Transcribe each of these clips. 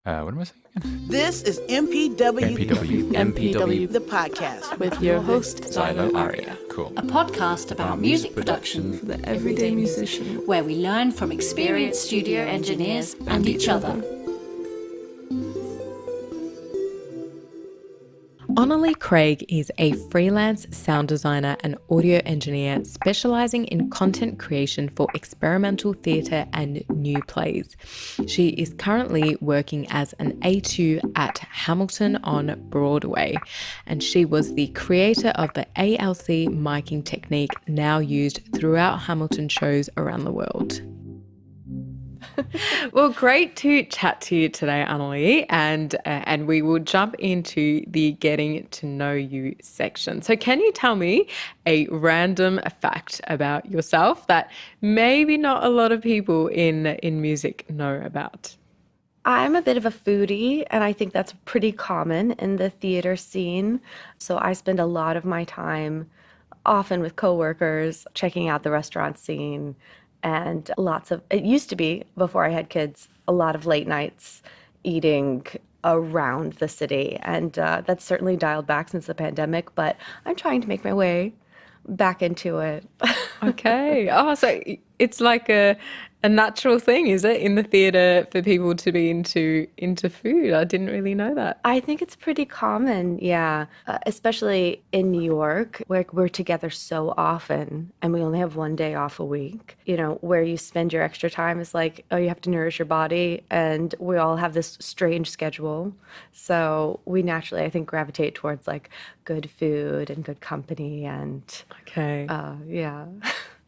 What am I saying again? This is MPW, MPW. the podcast with your host, Xylo Aria. Cool. a podcast about music production for the everyday musician, where we learn from experienced studio engineers and each other. AnnaLee Craig is a freelance sound designer and audio engineer specialising in content creation for experimental theatre and new plays. She is currently working as an A2 at Hamilton on Broadway, and she was the creator of the ALC miking technique now used throughout Hamilton shows around the world. Well, great to chat to you today, AnnaLee, and we will jump into the getting to know you section. So can you tell me a random fact about yourself that maybe not a lot of people in music know about? I'm a bit of a foodie, and I think that's pretty common in the theater scene. So I spend a lot of my time, often with coworkers, checking out the restaurant scene. And it used to be, before I had kids, a lot of late nights eating around the city. And that's certainly dialed back since the pandemic, but I'm trying to make my way back into it. Okay. Oh, so it's like a natural thing, is it, in the theatre for people to be into food? I didn't really know that. I think it's pretty common, yeah, especially in New York, where we're together so often and we only have one day off a week. You know, where you spend your extra time is like, oh, you have to nourish your body, and we all have this strange schedule. So we naturally, I think, gravitate towards like good food and good company and Okay. yeah.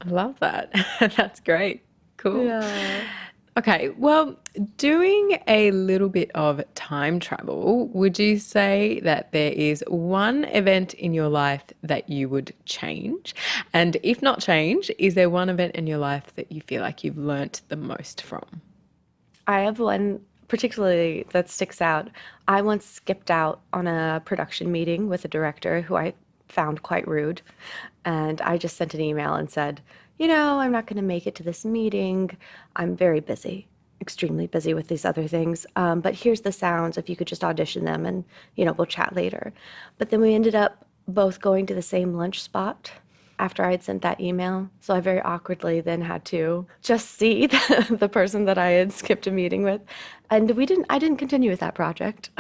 I love that. That's great. Cool. Yeah. Okay, well, doing a little bit of time travel, would you say that there is one event in your life that you would change? And if not change, is there one event in your life that you feel like you've learnt the most from? I have one particularly that sticks out. I once skipped out on a production meeting with a director who I found quite rude. And I just sent an email and said, I'm not going to make it to this meeting. I'm very busy, extremely busy with these other things. But here's the sounds. If you could just audition them and, we'll chat later. But then we ended up both going to the same lunch spot after I had sent that email. So I very awkwardly then had to just see the person that I had skipped a meeting with. And I didn't continue with that project.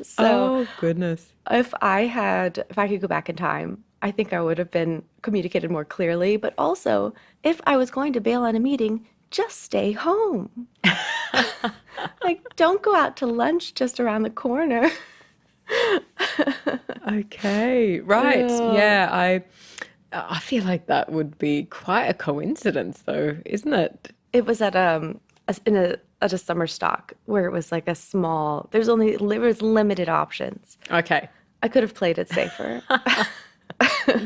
So oh, goodness. if I could go back in time, I think I would have been communicated more clearly. But also, if I was going to bail on a meeting, just stay home. Like, don't go out to lunch just around the corner. Okay, right. Yeah, I feel like that would be quite a coincidence, though, isn't it? It was at a summer stock where it was like there was limited options. Okay. I could have played it safer.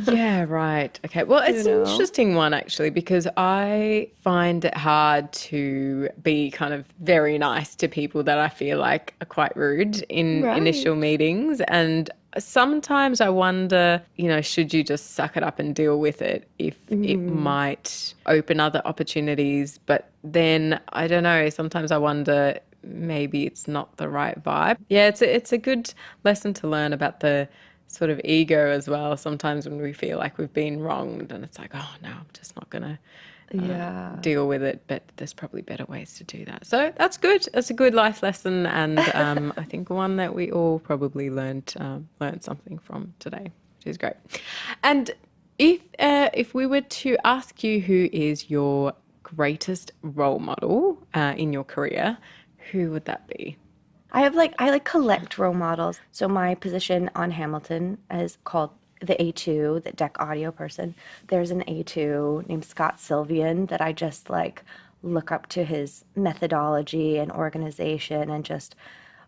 Yeah, right. Okay. Well, it's an interesting one, actually, because I find it hard to be kind of very nice to people that I feel like are quite rude in initial meetings. And sometimes I wonder, should you just suck it up and deal with it if it might open other opportunities? But then, I don't know, sometimes I wonder maybe it's not the right vibe. Yeah, it's a good lesson to learn about the sort of ego as well. Sometimes when we feel like we've been wronged and it's like, oh no, I'm just not going to deal with it. But there's probably better ways to do that. So that's good. That's a good life lesson, and I think one that we all probably learned something from today, which is great. And if we were to ask you who is your greatest role model in your career, who would that be? I collect role models. So my position on Hamilton is called the A2, the deck audio person. There's an A2 named Scott Sylvian that I just look up to his methodology and organization and just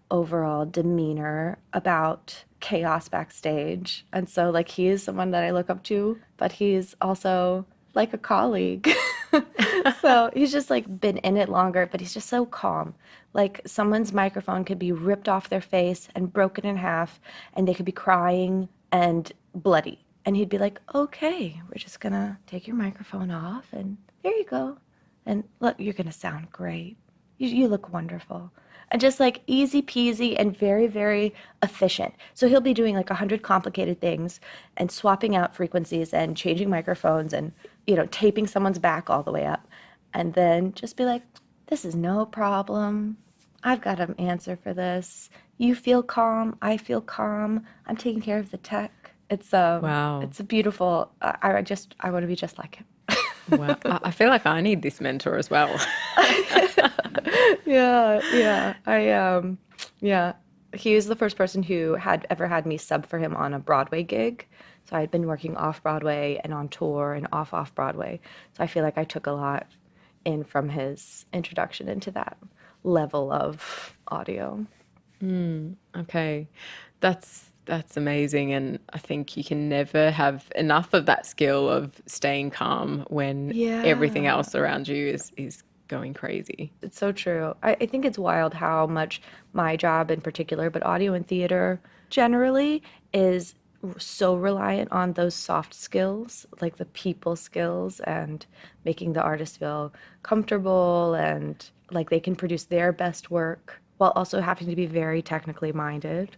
overall demeanor about chaos backstage. And so he is someone that I look up to, but he's also like a colleague. So he's just been in it longer, but he's just so calm. Someone's microphone could be ripped off their face and broken in half, and they could be crying and bloody. And he'd be like, okay, we're just gonna take your microphone off and here you go. And look, you're gonna sound great. You look wonderful. and just like easy peasy and very, very efficient. So he'll be doing like 100 complicated things and swapping out frequencies and changing microphones and, taping someone's back all the way up. And then just be like, this is no problem. I've got an answer for this. You feel calm. I feel calm. I'm taking care of the tech. It's Wow. It's a beautiful. I want to be just like him. Wow. I feel like I need this mentor as well. Yeah. Yeah. He was the first person who had ever had me sub for him on a Broadway gig. So I had been working off Broadway and on tour and off Broadway. So I feel like I took a lot in from his introduction into that level of audio. Okay. That's amazing. And I think you can never have enough of that skill of staying calm when everything else around you is going crazy. It's so true. I think it's wild how much my job in particular, but audio and theater generally, is so reliant on those soft skills, like the people skills and making the artist feel comfortable and like they can produce their best work while also having to be very technically minded.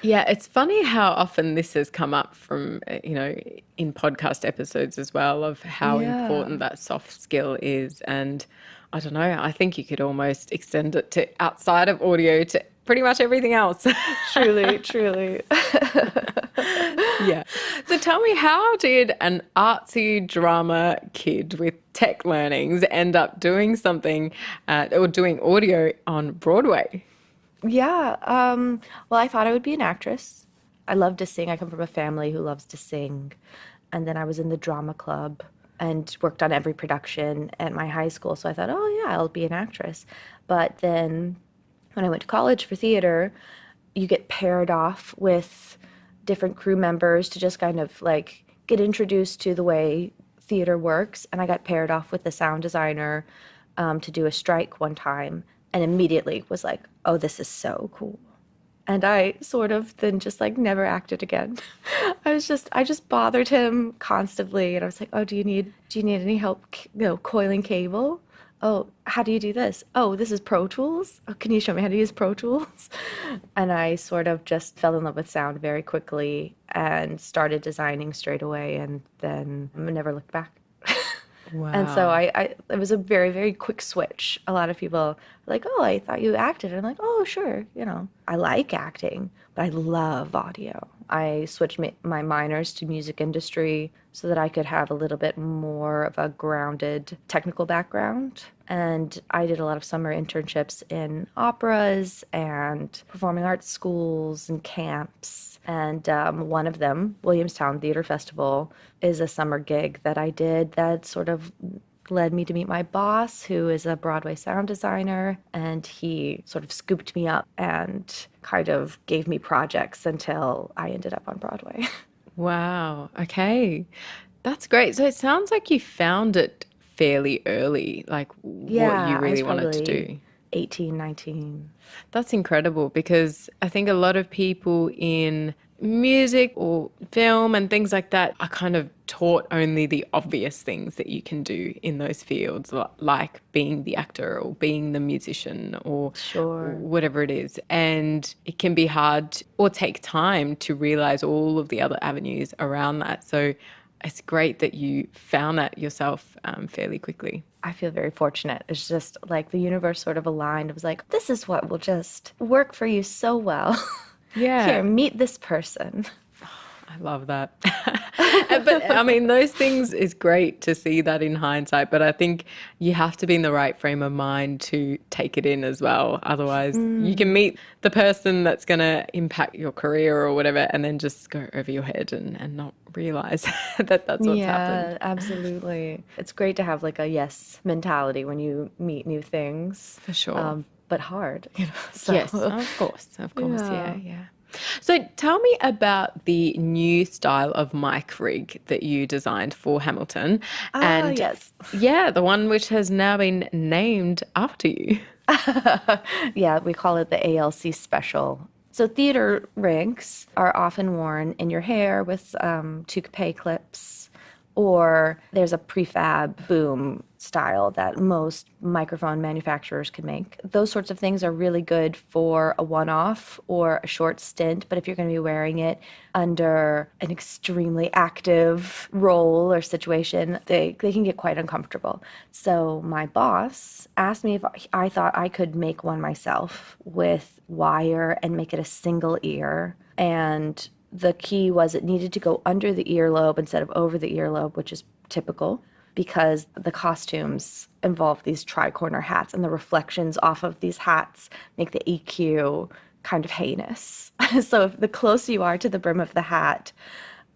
Yeah, it's funny how often this has come up from, in podcast episodes as well, of how important that soft skill is. And I don't know, I think you could almost extend it to outside of audio to pretty much everything else. Truly. Yeah. So tell me, how did an artsy drama kid with tech learnings end up doing something or doing audio on Broadway? Yeah. Well, I thought I would be an actress. I love to sing. I come from a family who loves to sing. And then I was in the drama club and worked on every production at my high school. So I thought, oh, yeah, I'll be an actress. But then when I went to college for theater, you get paired off with different crew members to just kind of like get introduced to the way theater works. And I got paired off with the sound designer to do a strike one time, and immediately was like, oh, this is so cool. And I sort of then just like never acted again. I just bothered him constantly. And I was like, oh, do you need any help, coiling cable? Oh, how do you do this? Oh, this is Pro Tools. Oh, can you show me how to use Pro Tools? And I sort of just fell in love with sound very quickly and started designing straight away, and then never looked back. Wow. And so it was a very, very quick switch. A lot of people are like, oh, I thought you acted. And I'm like, oh, sure. I like acting, but I love audio. I switched my minors to music industry so that I could have a little bit more of a grounded technical background. And I did a lot of summer internships in operas and performing arts schools and camps. And one of them, Williamstown Theater Festival, is a summer gig that I did that sort of led me to meet my boss, who is a Broadway sound designer, and he sort of scooped me up and kind of gave me projects until I ended up on Broadway. Wow. Okay. That's great. So it sounds like you found it fairly early, like what you really wanted to do. 18, 19. That's incredible, because I think a lot of people in music or film and things like that are kind of taught only the obvious things that you can do in those fields, like being the actor or being the musician or whatever it is. And it can be hard or take time to realize all of the other avenues around that. So it's great that you found that yourself fairly quickly. I feel very fortunate. It's just like the universe sort of aligned. It was like, this is what will just work for you so well. Yeah. Here, meet this person. I love that. But I mean, those things is great to see that in hindsight, but I think you have to be in the right frame of mind to take it in as well. Otherwise, you can meet the person that's going to impact your career or whatever, and then just go over your head and not realize that that's what's happened. Yeah, absolutely. It's great to have like a yes mentality when you meet new things. For sure. But hard, So. Yes, of course. Yeah. So tell me about the new style of mic rig that you designed for Hamilton. And yes. Yeah, the one which has now been named after you. Yeah, we call it the ALC Special. So theater rigs are often worn in your hair with toupee clips, or there's a prefab boom style that most microphone manufacturers can make. Those sorts of things are really good for a one-off or a short stint, but if you're going to be wearing it under an extremely active role or situation, they can get quite uncomfortable. So my boss asked me if I thought I could make one myself with wire and make it a single ear. And the key was it needed to go under the earlobe instead of over the earlobe, which is typical because the costumes involve these tri-corner hats and the reflections off of these hats make the EQ kind of heinous. So if the closer you are to the brim of the hat,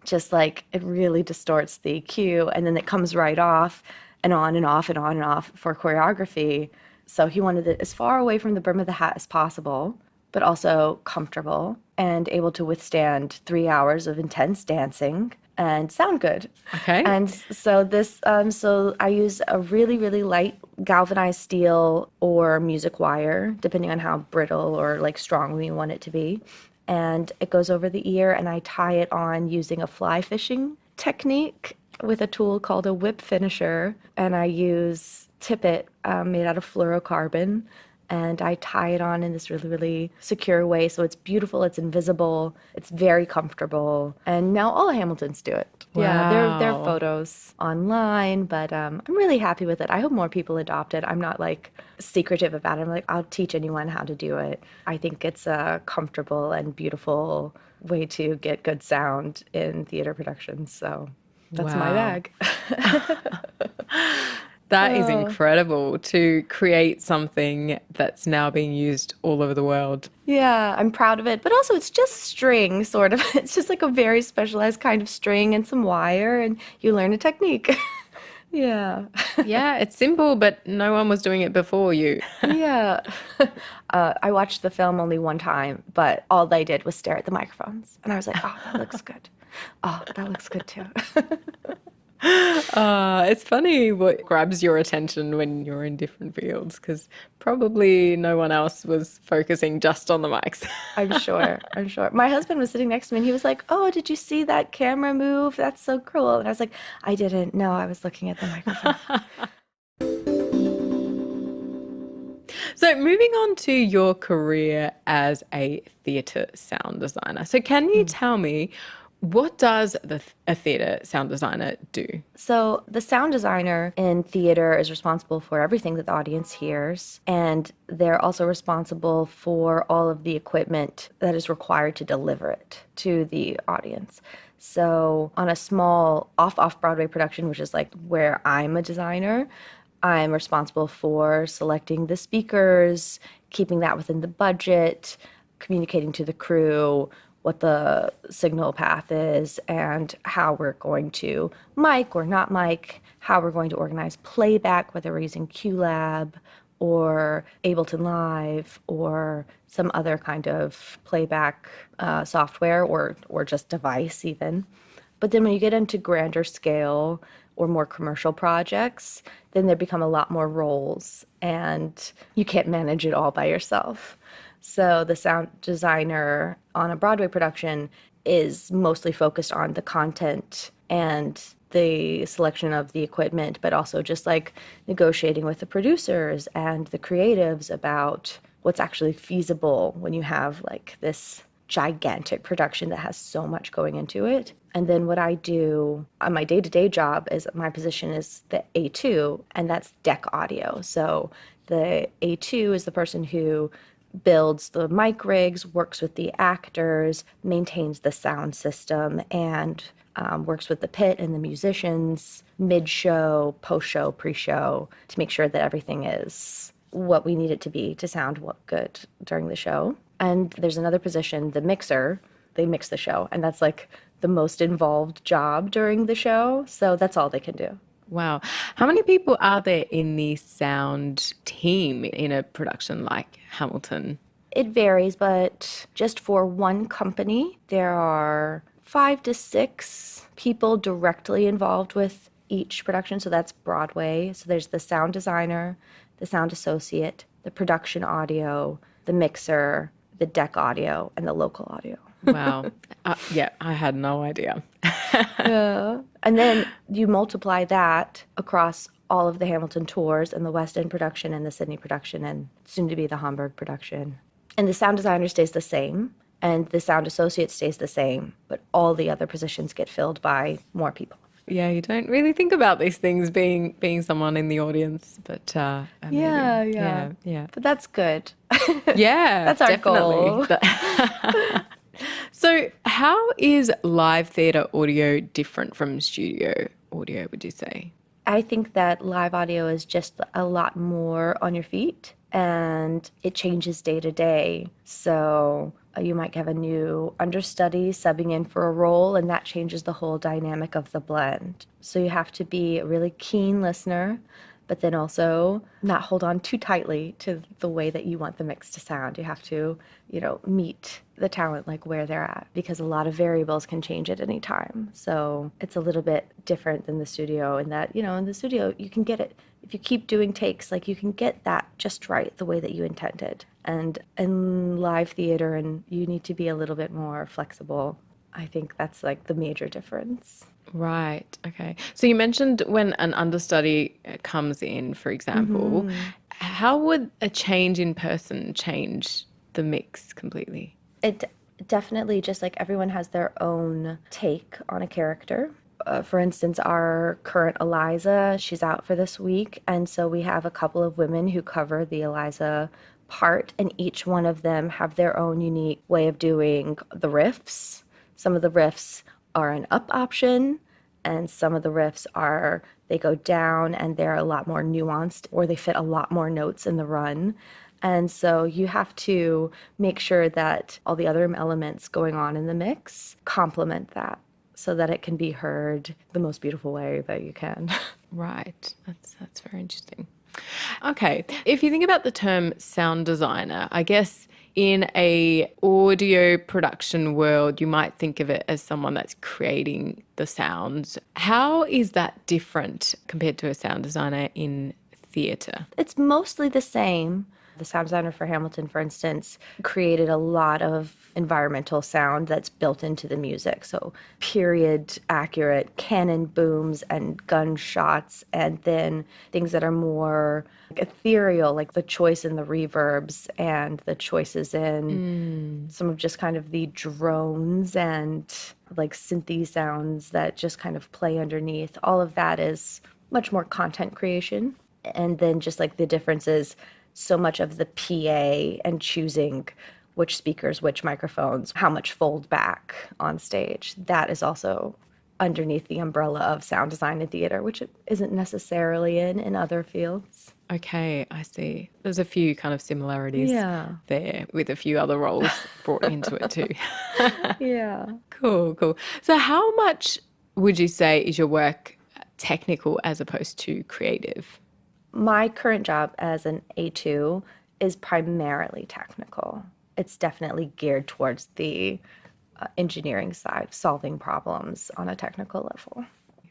just like it really distorts the EQ, and then it comes right off and on and off and on and off for choreography. So he wanted it as far away from the brim of the hat as possible, but also comfortable and able to withstand 3 hours of intense dancing and sound good. Okay. And so so I use a really, really light galvanized steel or music wire, depending on how brittle or like strong we want it to be. And it goes over the ear, and I tie it on using a fly fishing technique with a tool called a whip finisher. And I use tippet made out of fluorocarbon. And I tie it on in this really, really secure way. So it's beautiful, it's invisible, it's very comfortable. And now all Hamiltons do it. Wow. Yeah, there are photos online, but I'm really happy with it. I hope more people adopt it. I'm not like secretive about it. I'm like, I'll teach anyone how to do it. I think it's a comfortable and beautiful way to get good sound in theater productions. So that's my Wow. bag. That is incredible to create something that's now being used all over the world. Yeah, I'm proud of it. But also, it's just string, sort of. It's just like a very specialized kind of string and some wire, and you learn a technique. Yeah. Yeah, it's simple, but no one was doing it before you. Yeah. I watched the film only one time, but all they did was stare at the microphones. And I was like, oh, that looks good. Oh, that looks good too. It's funny what grabs your attention when you're in different fields, because probably no one else was focusing just on the mics. I'm sure. My husband was sitting next to me and he was like, oh, did you see that camera move? That's so cool. And I was like, I didn't. No, I was looking at the microphone. So moving on to your career as a theatre sound designer. So can you tell me, what does a theatre sound designer do? So the sound designer in theater is responsible for everything that the audience hears, and they're also responsible for all of the equipment that is required to deliver it to the audience. So on a small off-Broadway production, which is like where I'm a designer, I'm responsible for selecting the speakers, keeping that within the budget, communicating to the crew what the signal path is and how we're going to mic or not mic, how we're going to organize playback, whether we're using QLab or Ableton Live or some other kind of playback software or just device even. But then when you get into grander scale or more commercial projects, then there become a lot more roles and you can't manage it all by yourself. So the sound designer on a Broadway production is mostly focused on the content and the selection of the equipment, but also just like negotiating with the producers and the creatives about what's actually feasible when you have like this gigantic production that has so much going into it. And then what I do on my day-to-day job is my position is the A2, and that's deck audio. So the A2 is the person who builds the mic rigs, works with the actors, maintains the sound system, and works with the pit and the musicians mid-show, post-show, pre-show to make sure that everything is what we need it to be to sound good during the show. And there's another position, the mixer. They mix the show, and that's like the most involved job during the show. So that's all they can do. Wow. How many people are there in the sound team in a production like Hamilton? It varies, but just for one company, there are 5 to 6 people directly involved with each production. So that's Broadway. So there's the sound designer, the sound associate, the production audio, the mixer, the deck audio, and the local audio. Wow. Yeah, I had no idea. Yeah. And then you multiply that across all of the Hamilton tours and the West End production and the Sydney production and soon to be the Hamburg production. And the sound designer stays the same and the sound associate stays the same, but all the other positions get filled by more people. Yeah, you don't really think about these things being someone in the audience, but amazing. Yeah. But that's good. Yeah, That's our definitely. goal. So, how is live theatre audio different from studio audio, would you say? I think that live audio is just a lot more on your feet and it changes day to day. So you might have a new understudy subbing in for a role and that changes the whole dynamic of the blend. So you have to be a really keen listener, but then also not hold on too tightly to the way that you want the mix to sound. You have to, meet the talent like where they're at because a lot of variables can change at any time. So it's a little bit different than the studio in that, in the studio you can get it. If you keep doing takes, like you can get that just right the way that you intended. And in live theater, and you need to be a little bit more flexible. I think that's like the major difference. Right. Okay. So you mentioned when an understudy comes in, for example, how would a change in person change the mix completely? It definitely, just like everyone has their own take on a character. For instance, our current Eliza, she's out for this week. And so we have a couple of women who cover the Eliza part, and each one of them have their own unique way of doing the riffs. Some of the riffs are an up option, and some of the riffs they go down and they're a lot more nuanced, or they fit a lot more notes in the run. And so you have to make sure that all the other elements going on in the mix complement that so that it can be heard the most beautiful way that you can. Right. That's very interesting. Okay. If you think about the term sound designer, I guess in a audio production world, you might think of it as someone that's creating the sounds. How is that different compared to a sound designer in theatre? It's mostly the same. The sound designer for Hamilton, for instance, created a lot of environmental sound that's built into the music. So period accurate cannon booms and gunshots, and then things that are more ethereal, like the choice in the reverbs and the choices in some of just kind of the drones and like synthy sounds that just kind of play underneath. All of that is much more content creation. And then just like the differences, so much of the PA and choosing which speakers, which microphones, how much fold back on stage. That is also underneath the umbrella of sound design and theater, which it isn't necessarily in other fields. Okay, I see. There's a few kind of similarities Yeah. there with a few other roles brought into it too. Yeah. Cool. So how much would you say is your work technical as opposed to creative? My current job as an A2 is primarily technical. It's definitely geared towards the engineering side, solving problems on a technical level.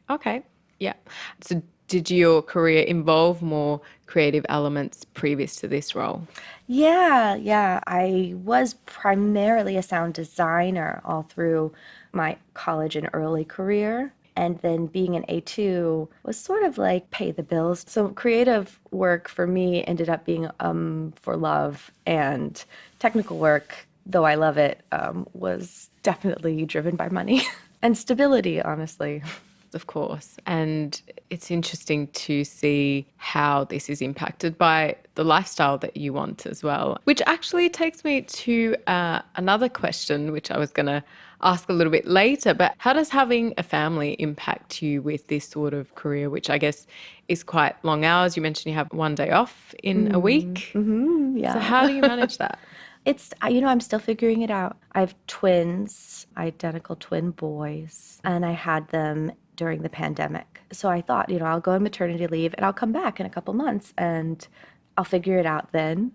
Okay, yeah. So did your career involve more creative elements previous to this role? Yeah. I was primarily a sound designer all through my college and early career. And then being an A2 was sort of like pay the bills. So creative work for me ended up being for love, and technical work, though I love it, was definitely driven by money and stability, honestly. Of course. And it's interesting to see how this is impacted by the lifestyle that you want as well, which actually takes me to another question, which I was going to ask a little bit later. But how does having a family impact you with this sort of career, which I guess is quite long hours? You mentioned you have one day off in a week. Mm-hmm, yeah. So how do you manage that? It's, I'm still figuring it out. I have twins, identical twin boys, and I had them during the pandemic. So I thought, I'll go on maternity leave and I'll come back in a couple months and I'll figure it out then.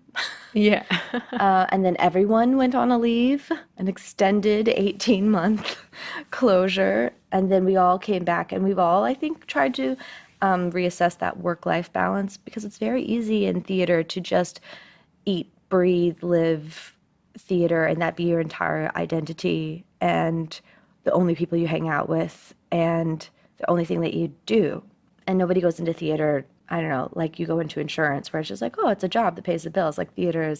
Yeah. And then everyone went on a leave, an extended 18-month closure. And then we all came back and we've all, I think, tried to reassess that work-life balance, because it's very easy in theater to just eat, breathe, live theater and that be your entire identity and the only people you hang out with and the only thing that you do. And nobody goes into theater, I don't know, like you go into insurance where it's just like, oh, it's a job that pays the bills. Like theater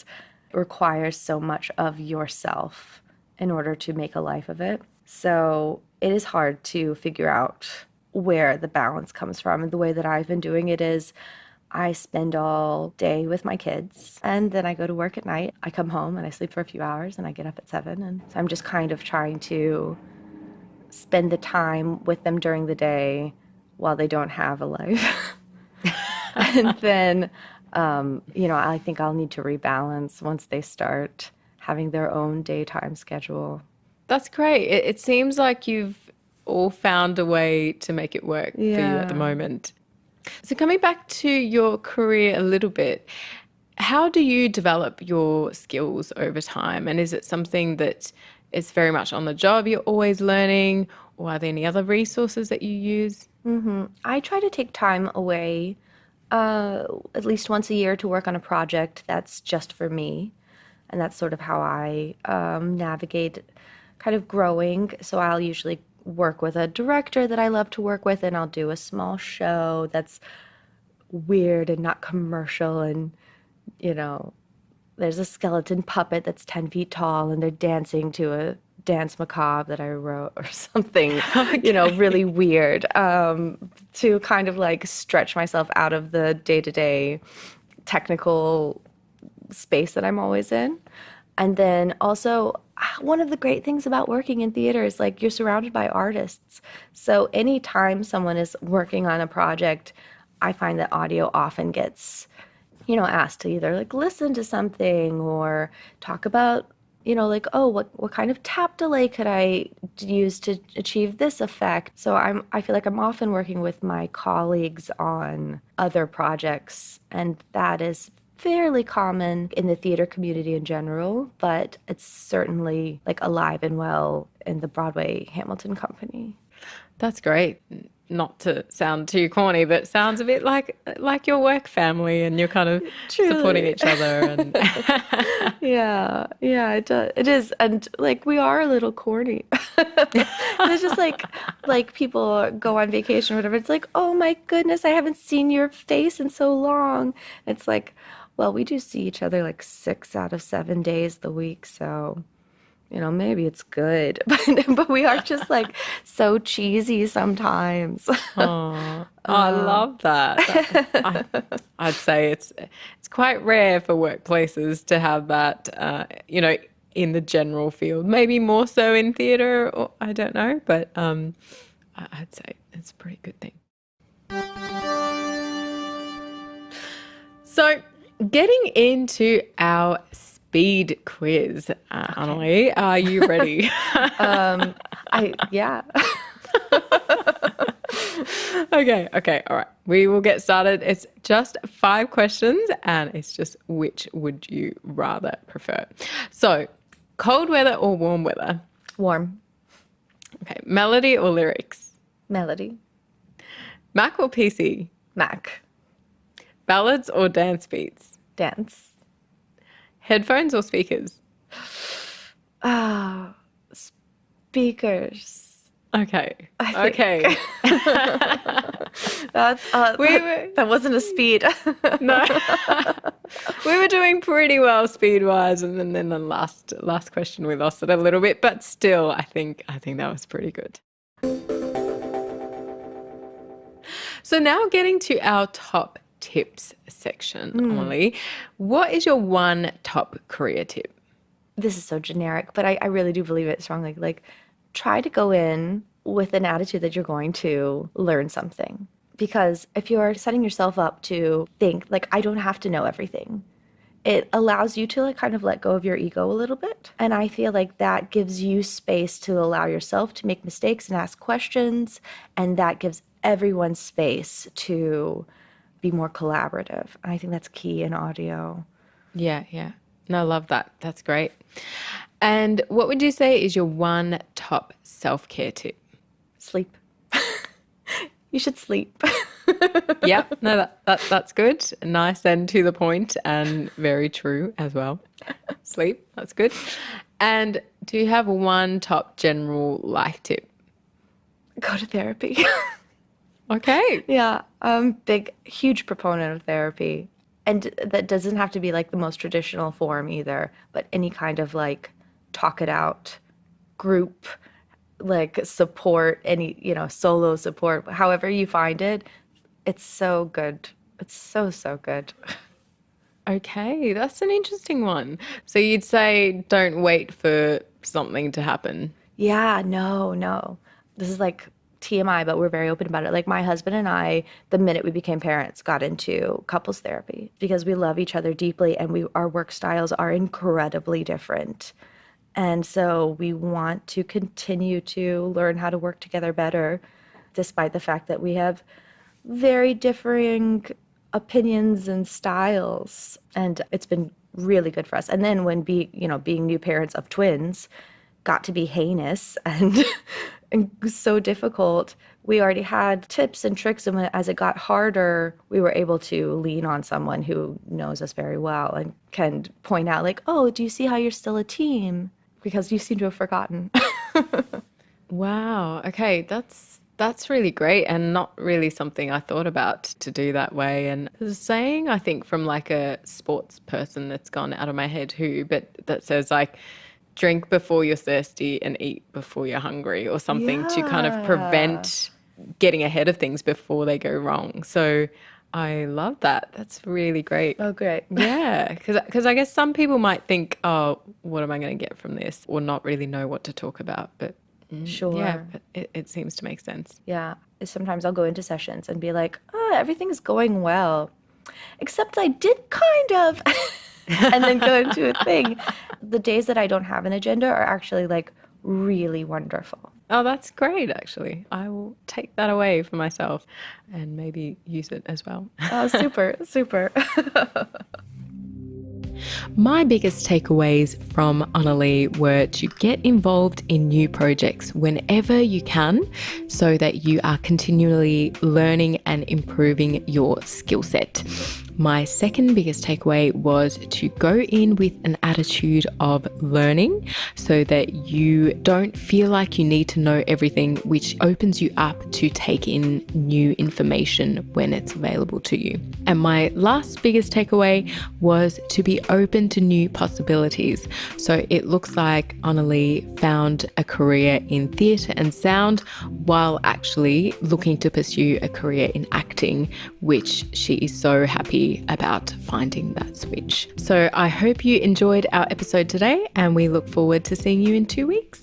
requires so much of yourself in order to make a life of it. So it is hard to figure out where the balance comes from. And the way that I've been doing it is I spend all day with my kids and then I go to work at night. I come home and I sleep for a few hours and I get up at 7. And so I'm just kind of trying to spend the time with them during the day while they don't have a life. And then, I think I'll need to rebalance once they start having their own daytime schedule. That's great. It seems like you've all found a way to make it work for you at the moment. So coming back to your career a little bit, how do you develop your skills over time? And is it something that is very much on the job, you're always learning, or are there any other resources that you use? I try to take time away at least once a year to work on a project that's just for me. And that's sort of how I navigate kind of growing. So I'll usually work with a director that I love to work with, and I'll do a small show that's weird and not commercial. And, there's a skeleton puppet that's 10 feet tall and they're dancing to a dance macabre that I wrote or something, really weird, to kind of like stretch myself out of the day-to-day technical space that I'm always in. And then also one of the great things about working in theater is like you're surrounded by artists. So anytime someone is working on a project, I find that audio often gets, asked to either like listen to something or talk about, oh, what kind of tap delay could I use to achieve this effect? So I feel like I'm often working with my colleagues on other projects, and that is fairly common in the theater community in general, but it's certainly like alive and well in the Broadway Hamilton company. That's great. Not to sound too corny, but sounds a bit like your work family, and you're kind of supporting each other. And yeah, it is, and like we are a little corny. It's just like people go on vacation or whatever. It's like, oh my goodness, I haven't seen your face in so long. It's like, well, we do see each other like 6 out of 7 days the week, so maybe it's good. But we are just like so cheesy sometimes. Oh, I love that. I'd say it's quite rare for workplaces to have that, in the general field. Maybe more so in theatre, or I don't know, but I'd say it's a pretty good thing. So getting into our speed quiz, AnnaLee, are you ready? Yeah. Okay, all right. We will get started. It's just 5 questions, and it's just which would you rather prefer. So, cold weather or warm weather? Warm. Okay, melody or lyrics? Melody. Mac or PC? Mac. Ballads or dance beats? Dance. Headphones or speakers? Speakers. Okay. That's that wasn't a speed. No. We were doing pretty well speed-wise, and then the last question we lost it a little bit, but still I think that was pretty good. So now getting to our top tips section, AnnaLee. What is your one top career tip? This is so generic, but I really do believe it strongly. Like, try to go in with an attitude that you're going to learn something. Because if you're setting yourself up to think, like, I don't have to know everything, it allows you to like kind of let go of your ego a little bit. And I feel like that gives you space to allow yourself to make mistakes and ask questions. And that gives everyone space to be more collaborative. And I think that's key in audio. Yeah. No, I love that. That's great. And what would you say is your one top self-care tip? Sleep. You should sleep. Yeah, no, that's good. Nice and to the point and very true as well. Sleep, that's good. And do you have one top general life tip? Go to therapy. Okay. Yeah, huge proponent of therapy. And that doesn't have to be like the most traditional form either, but any kind of like talk it out group, like support, any, solo support, however you find it, it's so good. It's so, so good. Okay, that's an interesting one. So you'd say don't wait for something to happen. Yeah, no. This is like TMI, but we're very open about it. Like my husband and I, the minute we became parents, got into couples therapy because we love each other deeply and our work styles are incredibly different. And so we want to continue to learn how to work together better, despite the fact that we have very differing opinions and styles. And it's been really good for us. And then when being new parents of twins got to be heinous and, and so difficult, we already had tips and tricks. And as it got harder, we were able to lean on someone who knows us very well and can point out like, oh, do you see how you're still a team? Because you seem to have forgotten. Wow. Okay, that's really great and not really something I thought about to do that way. And there's a saying, I think, from like a sports person that's gone out of my head too, but that says like, drink before you're thirsty and eat before you're hungry or something to kind of prevent getting ahead of things before they go wrong. So I love that. That's really great. Oh, great. Yeah, because I guess some people might think, oh, what am I going to get from this? Or not really know what to talk about. But Sure. yeah, but it seems to make sense. Yeah. Sometimes I'll go into sessions and be like, oh, everything's going well, except I did kind of, and then go into a thing. The days that I don't have an agenda are actually like really wonderful. Oh, that's great, actually. I will take that away for myself and maybe use it as well. Oh, super, super. My biggest takeaways from AnnaLee were to get involved in new projects whenever you can so that you are continually learning and improving your skill set. My second biggest takeaway was to go in with an attitude of learning so that you don't feel like you need to know everything, which opens you up to take in new information when it's available to you. And my last biggest takeaway was to be open to new possibilities. So it looks like AnnaLee found a career in theatre and sound while actually looking to pursue a career in acting, which she is so happy about finding that switch. So I hope you enjoyed our episode today and we look forward to seeing you in 2 weeks.